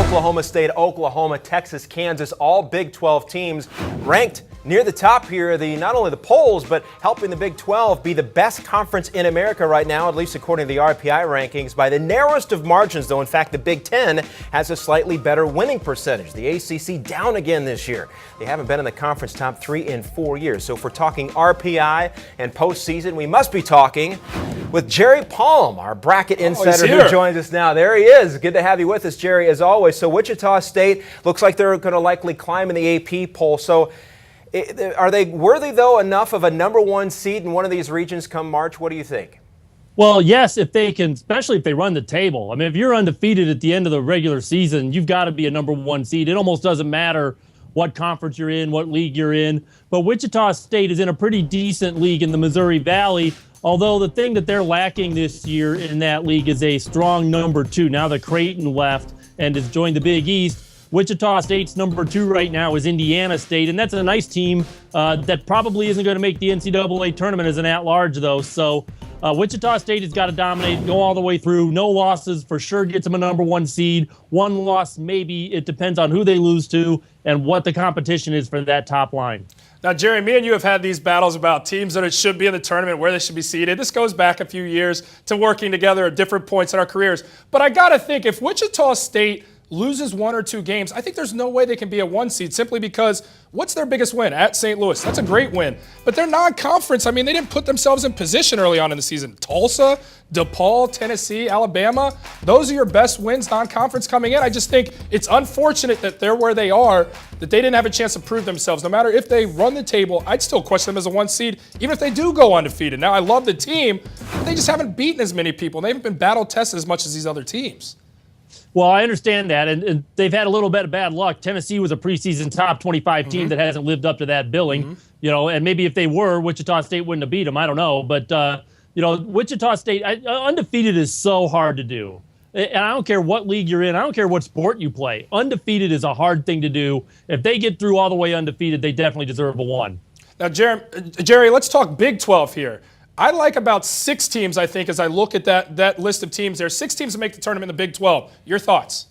Oklahoma State, Oklahoma, Texas, Kansas, all Big 12 teams ranked near the top here, not only the polls, but helping the Big 12 be the best conference in America right now, at least according to the RPI rankings, by the narrowest of margins, though. In fact, the Big 10 has a slightly better winning percentage. The ACC down again this year. They haven't been in the conference top 3 in 4 years. So if we're talking RPI and postseason, we must be talking with Jerry Palm, our bracket insider who joins us now. There he is. Good to have you with us, Jerry, as always. So Wichita State looks like they're going to likely climb in the AP poll. So are they worthy, though, enough of a number 1 seed in one of these regions come March? What do you think? Well, yes, if they can, especially if they run the table. I mean, if you're undefeated at the end of the regular season, you've got to be a number 1 seed. It almost doesn't matter what conference you're in, what league you're in. But Wichita State is in a pretty decent league in the Missouri Valley, although the thing that they're lacking this year in that league is a strong number 2. Now that Creighton left and has joined the Big East, Wichita State's number 2 right now is Indiana State, and that's a nice team that probably isn't going to make the NCAA tournament as an at-large, though. So Wichita State has got to dominate, go all the way through. No losses for sure gets them a number 1 seed. 1 loss, maybe. It depends on who they lose to and what the competition is for that top line. Now, Jerry, me and you have had these battles about teams that should be in the tournament, where they should be seeded. This goes back a few years to working together at different points in our careers. But I got to think, if Wichita State loses 1 or 2 games, I think there's no way they can be a 1 seed, simply because what's their biggest win? At St. Louis. That's a great win. But they're non-conference. I mean, they didn't put themselves in position early on in the season. Tulsa, DePaul, Tennessee, Alabama, those are your best wins non-conference coming in. I just think it's unfortunate that they're where they are, that they didn't have a chance to prove themselves. No matter if they run the table, I'd still question them as a 1 seed, even if they do go undefeated. Now, I love the team, but they just haven't beaten as many people. They haven't been battle-tested as much as these other teams. Well, I understand that, and they've had a little bit of bad luck. Tennessee was a preseason top 25 team that hasn't lived up to that billing, and maybe if they were, Wichita State wouldn't have beat them. I don't know, but Wichita State, undefeated is so hard to do. And I don't care what league you're in. I don't care what sport you play. Undefeated is a hard thing to do. If they get through all the way undefeated, they definitely deserve a 1. Now, Jerry, let's talk Big 12 here. I like about 6 teams, I think, as I look at that list of teams. There are 6 teams that make the tournament in the Big 12. Your thoughts?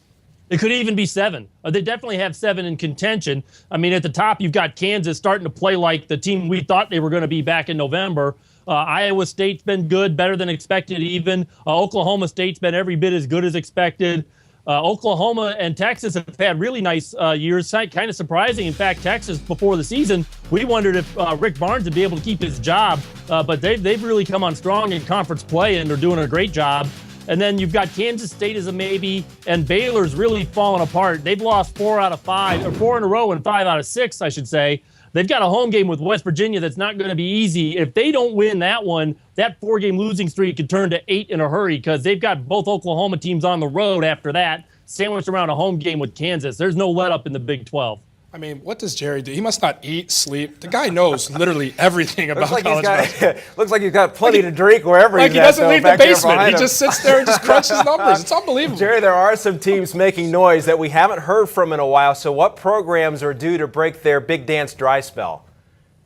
It could even be 7. They definitely have 7 in contention. I mean, at the top, you've got Kansas starting to play like the team we thought they were going to be back in November. Iowa State's been good, better than expected even. Oklahoma State's been every bit as good as expected. Oklahoma and Texas have had really nice years, kind of surprising. In fact, Texas, before the season, we wondered if Rick Barnes would be able to keep his job, but they've really come on strong in conference play, and they're doing a great job. And then you've got Kansas State as a maybe, and Baylor's really fallen apart. They've lost 4 out of 5, or 4 in a row and 5 out of 6, I should say. They've got a home game with West Virginia that's not going to be easy. If they don't win that one, that 4-game losing streak could turn to 8 in a hurry, because they've got both Oklahoma teams on the road after that, sandwiched around a home game with Kansas. There's no let up in the Big 12. I mean, what does Jerry do? He must not eat, sleep. The guy knows literally everything about college basketball. Looks like he's got plenty to drink wherever he's at. Like he doesn't leave the basement. He just sits there and just crunches numbers. It's unbelievable. Jerry, there are some teams making noise that we haven't heard from in a while. So what programs are due to break their big dance dry spell?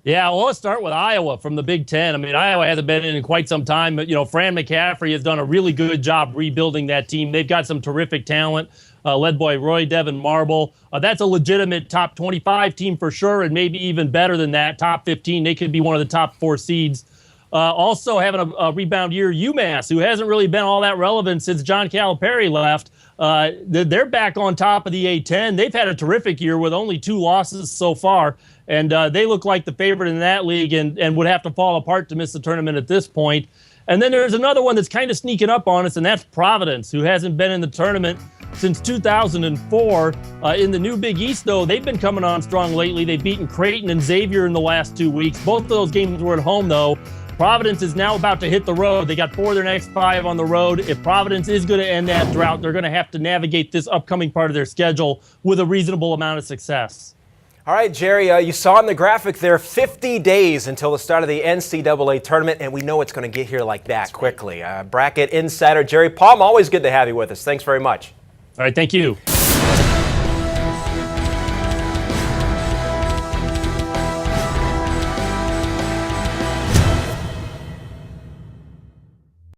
Yeah, well, let's start with Iowa from the Big Ten. I mean, Iowa hasn't been in quite some time, but, Fran McCaffrey has done a really good job rebuilding that team. They've got some terrific talent, led by Roy Devin Marble. That's a legitimate top 25 team for sure, and maybe even better than that, top 15. They could be one of the top 4 seeds. Also having a rebound year, UMass, who hasn't really been all that relevant since John Calipari left. They're back on top of the A-10. They've had a terrific year with only 2 losses so far, and they look like the favorite in that league and would have to fall apart to miss the tournament at this point. And then there's another one that's kind of sneaking up on us, and that's Providence, who hasn't been in the tournament since 2004. In the new Big East, though, they've been coming on strong lately. They've beaten Creighton and Xavier in the last 2 weeks. Both of those games were at home, though. Providence is now about to hit the road. They got 4 of their next 5 on the road. If Providence is going to end that drought, they're going to have to navigate this upcoming part of their schedule with a reasonable amount of success. All right, Jerry, you saw in the graphic there 50 days until the start of the NCAA tournament, and we know it's going to get here like that quickly. Bracket insider Jerry Palm, always good to have you with us. Thanks very much. All right, thank you.